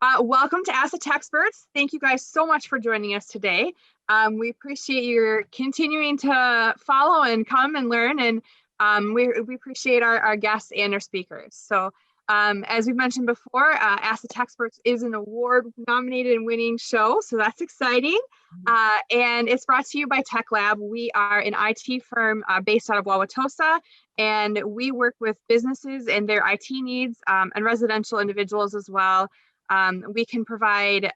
Welcome to Ask the Techsperts. Thank you guys so much for joining us today. We appreciate your continuing to follow and come and learn, and we appreciate our guests and our speakers. So as we've mentioned before, Ask the Techsperts is an award-nominated and winning show, so that's exciting. And it's brought to you by Tech Lab. We are an IT firm based out of Wauwatosa, and we work with businesses and their IT needs and residential individuals as well. We can provide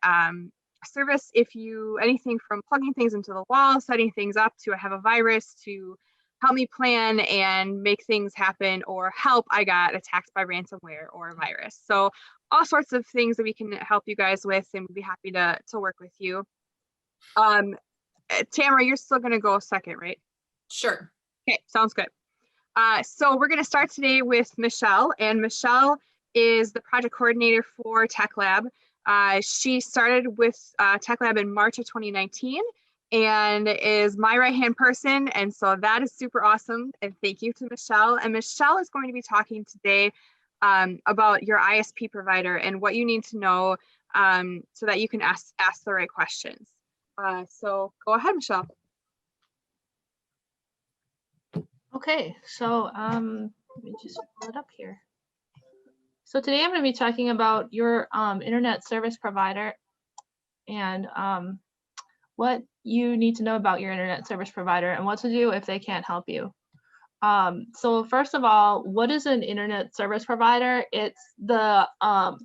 service if anything from plugging things into the wall, setting things up to have a virus, to help me plan and make things happen, or help I got attacked by ransomware or a virus. So all sorts of things that we can help you guys with, and we'd be happy to work with you. Tamara, you're still gonna go second, right? Sure. Okay, sounds good. So we're gonna start today with Michelle, and Michelle is the project coordinator for Tech Lab. She started with Tech Lab in March of 2019 and is my right-hand person. And so that is super awesome. And thank you to Michelle. And Michelle is going to be talking today about your ISP provider and what you need to know so that you can ask the right questions. So go ahead, Michelle. Okay, so let me just pull it up here. So today I'm going to be talking about your internet service provider and what you need to know about your internet service provider and what to do if they can't help you. So first of all, what is an internet service provider? It's the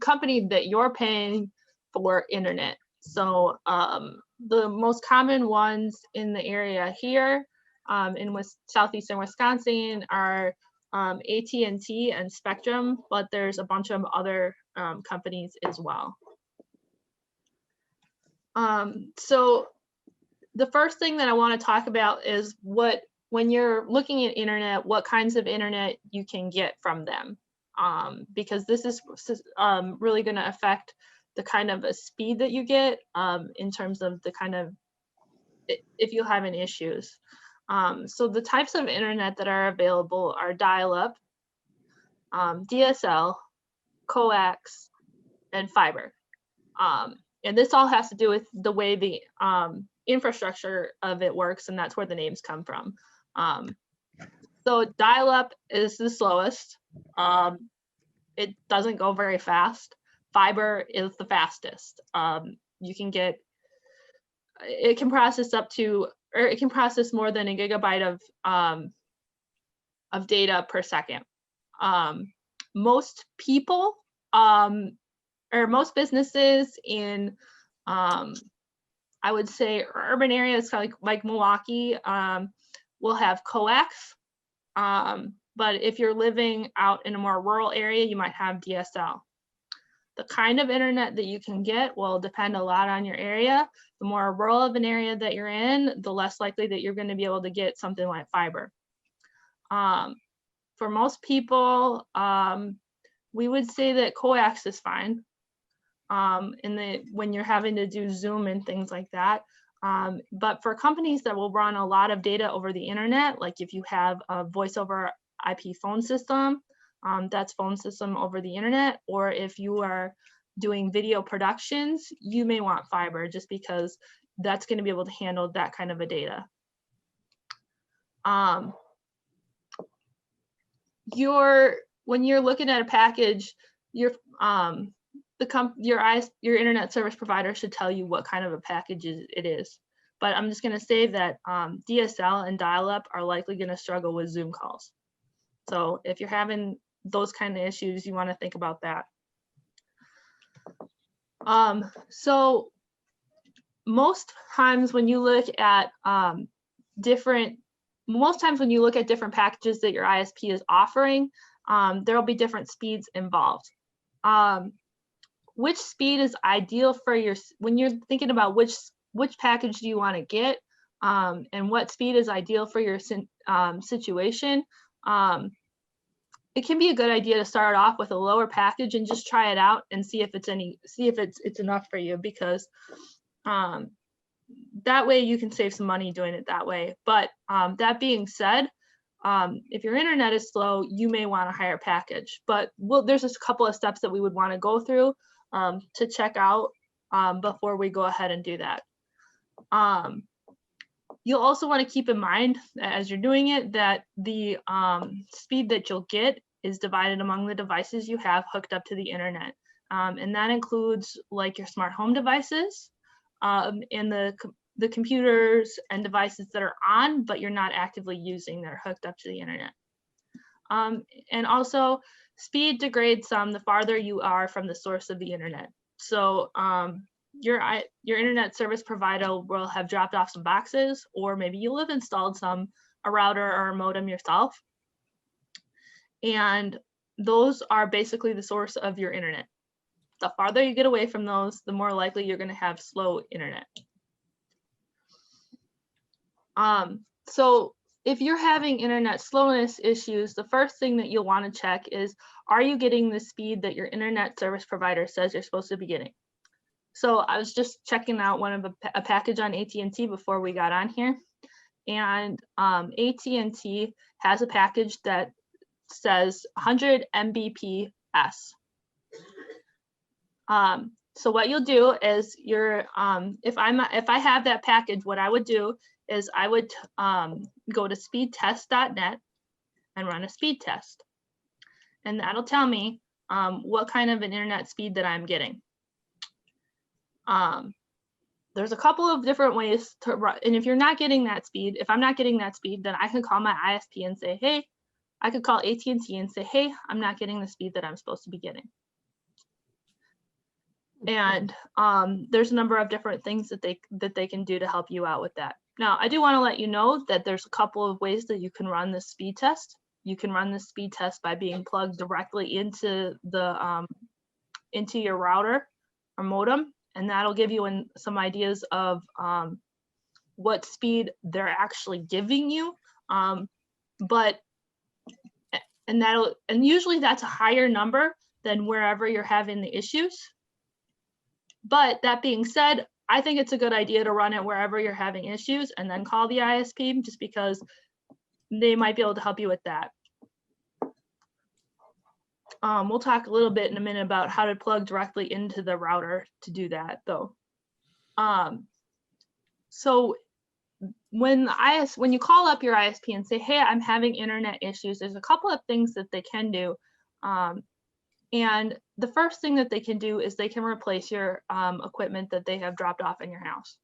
company that you're paying for internet. So the most common ones in the area here in southeastern Wisconsin are AT&T and Spectrum, but there's a bunch of other companies as well. So the first thing that I want to talk about is when you're looking at internet, what kinds of internet you can get from them, because this is really going to affect the kind of a speed that you get in terms of the kind of if you have any issues. So the types of internet that are available are dial-up, DSL, coax, and fiber. And this all has to do with the way the infrastructure of it works, and that's where the names come from. So dial-up is the slowest. It doesn't go very fast. Fiber is the fastest. It can process it can process more than a gigabyte of data per second. Most people or most businesses in I would say urban areas like Milwaukee will have coax, but if you're living out in a more rural area, you might have DSL. The kind of internet that you can get will depend a lot on your area. The more rural of an area that you're in, the less likely that you're going to be able to get something like fiber. For most people, we would say that coax is fine when you're having to do Zoom and things like that. But for companies that will run a lot of data over the internet, like if you have a voice over IP phone system, that's phone system over the internet, or if you are doing video productions, you may want fiber just because that's going to be able to handle that kind of a data. When you're looking at a package, your internet service provider should tell you what kind of a package it is. But I'm just going to say that DSL and dial-up are likely going to struggle with Zoom calls. So if you're having those kind of issues, you want to think about that. So most times when you look at different packages that your ISP is offering, there will be different speeds involved. Which speed is ideal for when you're thinking about which package do you want to get, and what speed is ideal for your situation? It can be a good idea to start off with a lower package and just try it out and see if it's enough for you, because that way you can save some money doing it that way. But that being said, if your internet is slow, you may want a higher package. But there's just a couple of steps that we would want to go through to check out before we go ahead and do that. You'll also want to keep in mind as you're doing it that the speed that you'll get is divided among the devices you have hooked up to the internet. And that includes like your smart home devices and the computers and devices that are on, but you're not actively using, that are hooked up to the internet. And also, speed degrades some the farther you are from the source of the internet. So your internet service provider will have dropped off some boxes, or maybe you'll have installed a router or a modem yourself. And those are basically the source of your internet. The farther you get away from those, the more likely you're going to have slow internet. So if you're having internet slowness issues, the first thing that you'll want to check is, are you getting the speed that your internet service provider says you're supposed to be getting? So I was just checking out a package on AT&T before we got on here. And AT&T has a package that says 100 Mbps. So what you'll do is if I have that package, what I would do is I would go to speedtest.net and run a speed test. And that'll tell me what kind of an internet speed that I'm getting. There's a couple of different ways to run, and if you're not getting that speed, if I'm not getting that speed, then I can call my ISP and say, hey, I could call AT&T and say, hey, I'm not getting the speed that I'm supposed to be getting. And there's a number of different things that they can do to help you out with that. Now, I do want to let you know that there's a couple of ways that you can run this speed test. You can run this speed test by being plugged directly into your router or modem, and that'll give you some ideas of what speed they're actually giving you. And usually that's a higher number than wherever you're having the issues. But that being said, I think it's a good idea to run it wherever you're having issues and then call the ISP, just because they might be able to help you with that. We'll talk a little bit in a minute about how to plug directly into the router to do that, though. So when you call up your ISP and say, hey, I'm having internet issues, there's a couple of things that they can do. And the first thing that they can do is they can replace your equipment that they have dropped off in your house.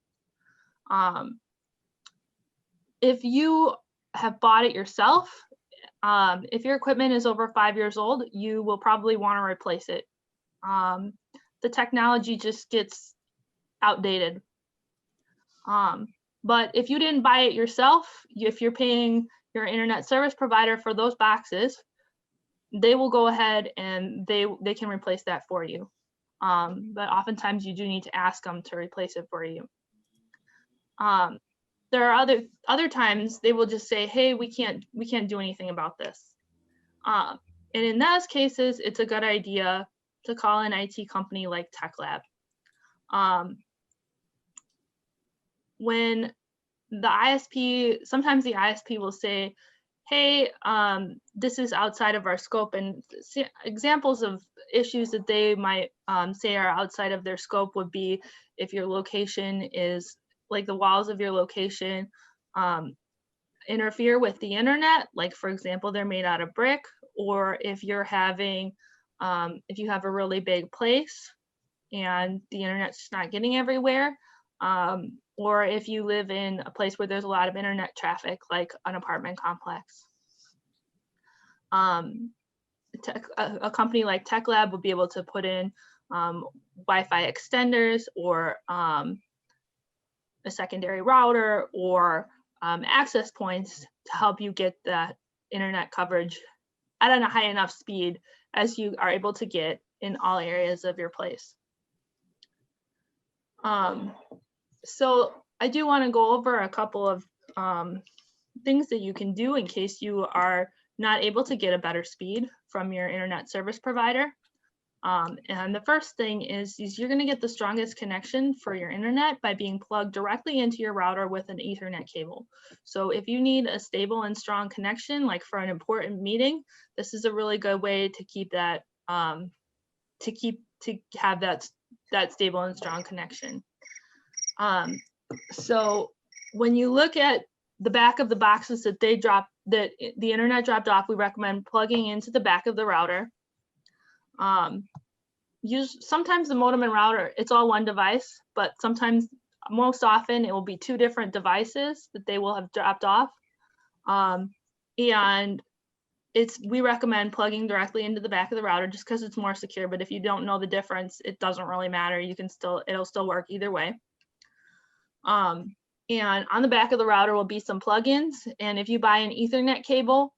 If you have bought it yourself, if your equipment is over 5 years old, you will probably want to replace it. The technology just gets outdated. But if you didn't buy it yourself, if you're paying your internet service provider for those boxes, they will go ahead and they can replace that for you. But oftentimes you do need to ask them to replace it for you. There are other times they will just say, hey, we can't do anything about this. And in those cases, it's a good idea to call an IT company like TechLab. When the ISP, sometimes the ISP will say, hey, this is outside of our scope, and examples of issues that they might say are outside of their scope would be if your location is, like the walls of your location interfere with the internet, like for example, they're made out of brick, or if you're having, if you have a really big place and the internet's just not getting everywhere, or if you live in a place where there's a lot of internet traffic, like an apartment complex. A company like TechLab would be able to put in Wi-Fi extenders, or a secondary router, or access points to help you get that internet coverage at a high enough speed as you are able to get in all areas of your place. So I do want to go over a couple of things that you can do in case you are not able to get a better speed from your internet service provider. And the first thing is you're going to get the strongest connection for your internet by being plugged directly into your router with an Ethernet cable. So if you need a stable and strong connection, like for an important meeting, this is a really good way to keep that to have that stable and strong connection. So when you look at the back of the boxes that that the internet dropped off, we recommend plugging into the back of the router. Sometimes the modem and router, it's all one device, but sometimes, most often, it will be two different devices that they will have dropped off. And we recommend plugging directly into the back of the router just because it's more secure. But if you don't know the difference, it doesn't really matter. It'll still work either way. And on the back of the router will be some plugins. And if you buy an Ethernet cable,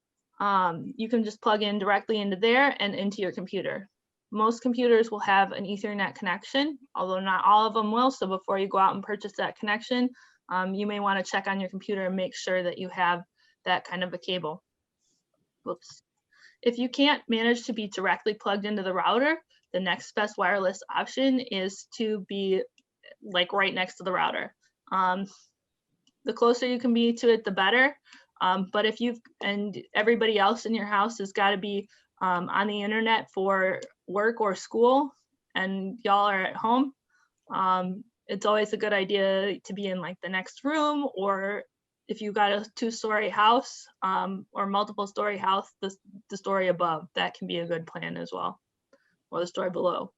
you can just plug in directly into there and into your computer. Most computers will have an Ethernet connection, although not all of them will. So before you go out and purchase that connection, you may want to check on your computer and make sure that you have that kind of a cable. Whoops. If you can't manage to be directly plugged into the router, the next best wireless option is to be like right next to the router. The closer you can be to it, the better. But if and everybody else in your house has got to be on the internet for work or school, and y'all are at home, it's always a good idea to be in like the next room, or if you've got a 2-story house or multiple story house, the story above, that can be a good plan as well, or the story below.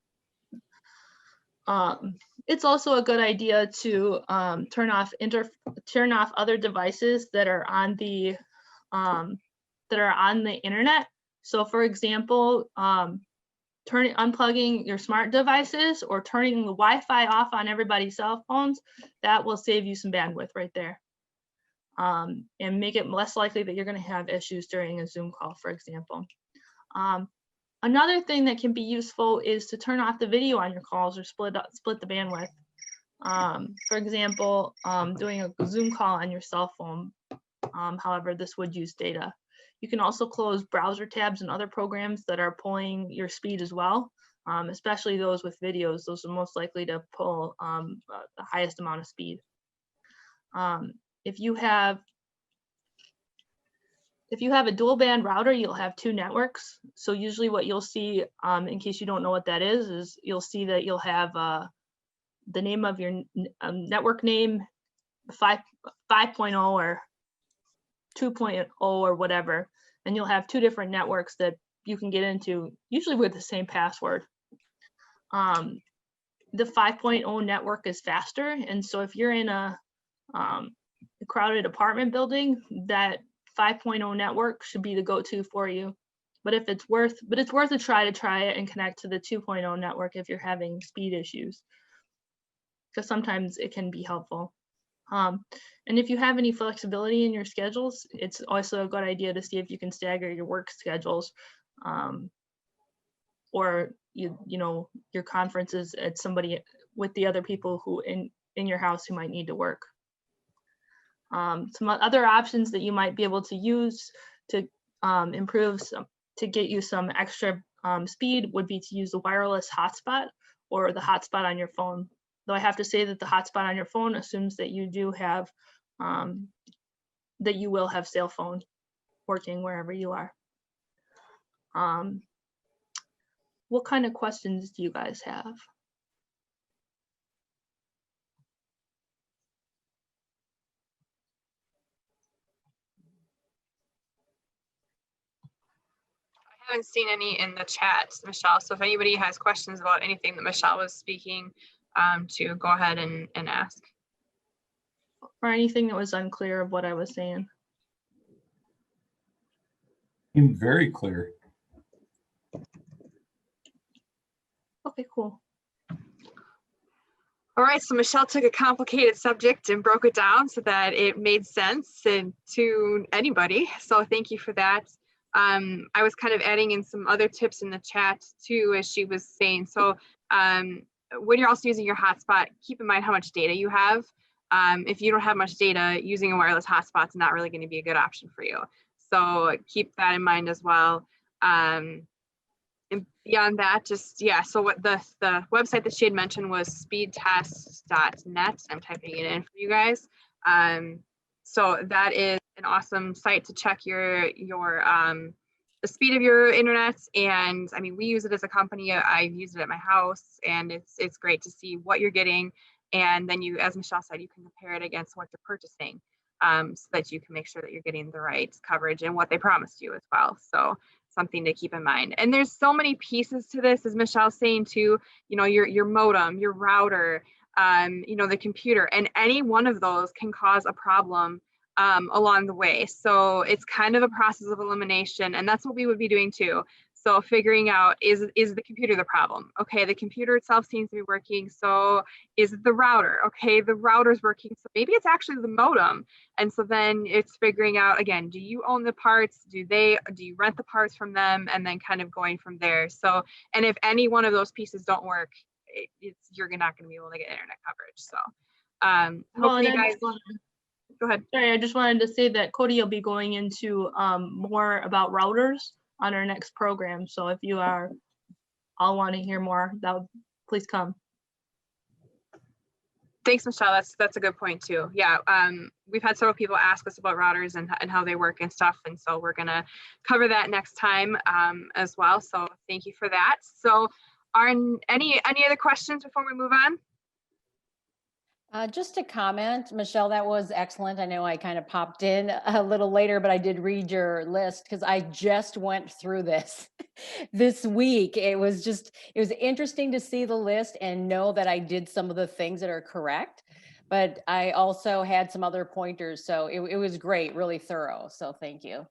It's also a good idea to turn off other devices that are on the internet. So for example, unplugging your smart devices or turning the Wi-Fi off on everybody's cell phones, that will save you some bandwidth right there. And make it less likely that you're going to have issues during a Zoom call, for example. Another thing that can be useful is to turn off the video on your calls or split the bandwidth. For example, doing a Zoom call on your cell phone. However, this would use data. You can also close browser tabs and other programs that are pulling your speed as well, especially those with videos. Those are most likely to pull the highest amount of speed. If you have a dual band router, you'll have 2 networks. So usually what you'll see, in case you don't know what that is you'll see that you'll have the name of your network name, 5.0 or 2.0 or whatever, and you'll have 2 different networks that you can get into, usually with the same password. The 5.0 network is faster, and so if you're in a crowded apartment building, that 5.0 network should be the go-to for you. But it's worth a try it and connect to the 2.0 network if you're having speed issues, because sometimes it can be helpful. And if you have any flexibility in your schedules, it's also a good idea to see if you can stagger your work schedules, or your conferences at somebody with the other people who in your house who might need to work. Some other options that you might be able to use to to get you some extra speed would be to use the wireless hotspot or the hotspot on your phone. Though I have to say that the hotspot on your phone assumes that you do have, that you will have cell phone working wherever you are. What kind of questions do you guys have? I haven't seen any in the chat, Michelle. So if anybody has questions about anything that Michelle was speaking to, go ahead and ask. Or anything that was unclear of what I was saying. Very clear. Okay, cool. All right, so Michelle took a complicated subject and broke it down so that it made sense to anybody. So thank you for that. I was kind of adding in some other tips in the chat too, as she was saying. So when you're also using your hotspot, keep in mind how much data you have. If you don't have much data, using a wireless hotspot is not really going to be a good option for you. So keep that in mind as well. And beyond that, just, yeah, so what the website that she had mentioned was speedtest.net. I'm typing it in for you guys. So that is an awesome site to check your the speed of your internet. And I mean, we use it as a company. I've used it at my house, and it's great to see what you're getting. And then you, as Michelle said, you can compare it against what you're purchasing, so that you can make sure that you're getting the right coverage and what they promised you as well. So something to keep in mind. And there's so many pieces to this, as Michelle's saying too, you know, your modem, your router, you know, the computer, and any one of those can cause a problem along the way. So it's kind of a process of elimination, and that's what we would be doing too. So figuring out, is the computer the problem? Okay, the computer itself seems to be working. So is it the router? Okay, the router's working. So maybe it's actually the modem. And so then it's figuring out, again, do you own the parts? Do you rent the parts from them? And then kind of going from there. So, and if any one of those pieces don't work, you're not going to be able to get internet coverage. So hopefully you guys, go ahead. Sorry, I just wanted to say that Cody will be going into more about routers on our next program. So if you are all want to hear more, please come. Thanks, Michelle. That's a good point too. Yeah, we've had several people ask us about routers and how they work and stuff, and so we're gonna cover that next time as well. So thank you for that. So, are any other questions before we move on? Just a comment, Michelle, that was excellent. I know I kind of popped in a little later, but I did read your list because I just went through this this week. It was interesting to see the list and know that I did some of the things that are correct, but I also had some other pointers. So it was great, really thorough. So thank you.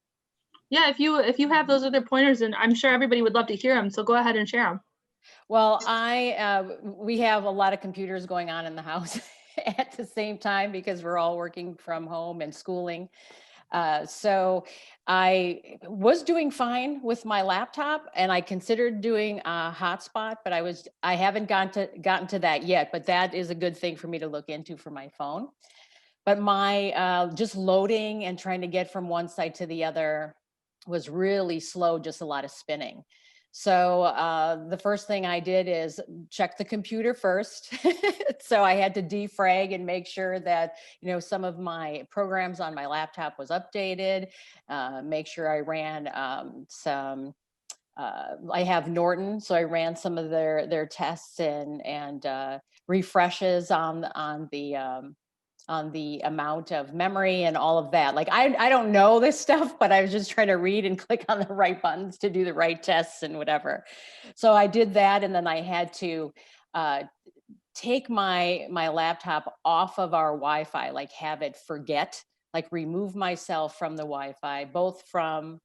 Yeah, if you have those other pointers, and I'm sure everybody would love to hear them. So go ahead and share them. Well, we have a lot of computers going on in the house at the same time because we're all working from home and schooling. So I was doing fine with my laptop, and I considered doing a hotspot, but I haven't gotten to that yet. But that is a good thing for me to look into for my phone. But my just loading and trying to get from one site to the other was really slow, just a lot of spinning. So the first thing I did is check the computer first. So I had to defrag and make sure that, you know, some of my programs on my laptop was updated, make sure I ran I have Norton, so I ran some of their tests and refreshes on the amount of memory and all of that. Like, I don't know this stuff, but I was just trying to read and click on the right buttons to do the right tests and whatever. So I did that. And then I had to take my laptop off of our Wi-Fi, like have it forget, like remove myself from the Wi-Fi, both from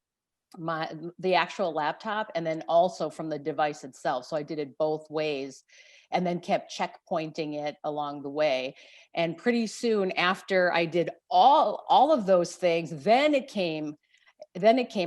the actual laptop and then also from the device itself. So I did it both ways and then kept checkpointing it along the way. And pretty soon after I did all of those things, then it came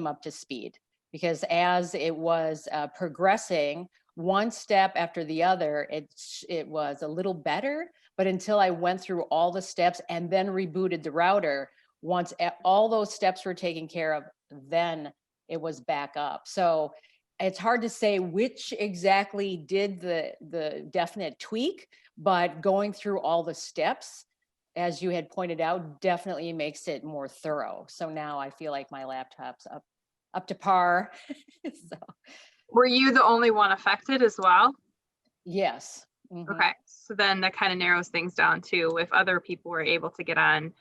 up to speed, because as it was progressing one step after the other, it was a little better. But until I went through all the steps and then rebooted the router, once all those steps were taken care of, then it was back up. So it's hard to say which exactly did the definite tweak, but going through all the steps, as you had pointed out, definitely makes it more thorough. So now I feel like my laptop's up to par. So. Were you the only one affected as well? Yes. Mm-hmm. Okay, so then that kind of narrows things down too, if other people were able to get on.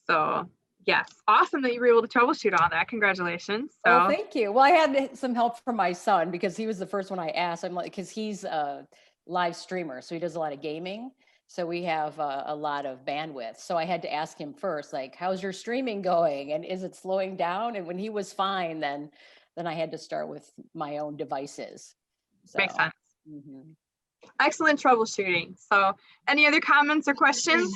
So yes, awesome that you were able to troubleshoot all that. Congratulations. So. Oh, thank you. Well, I had some help from my son because he was the first one I asked. I'm like, because he's a live streamer, so he does a lot of gaming. So we have a lot of bandwidth. So I had to ask him first, like, how's your streaming going? And is it slowing down? And when he was fine, then I had to start with my own devices. So, makes sense. Mm-hmm. Excellent troubleshooting. So any other comments or questions?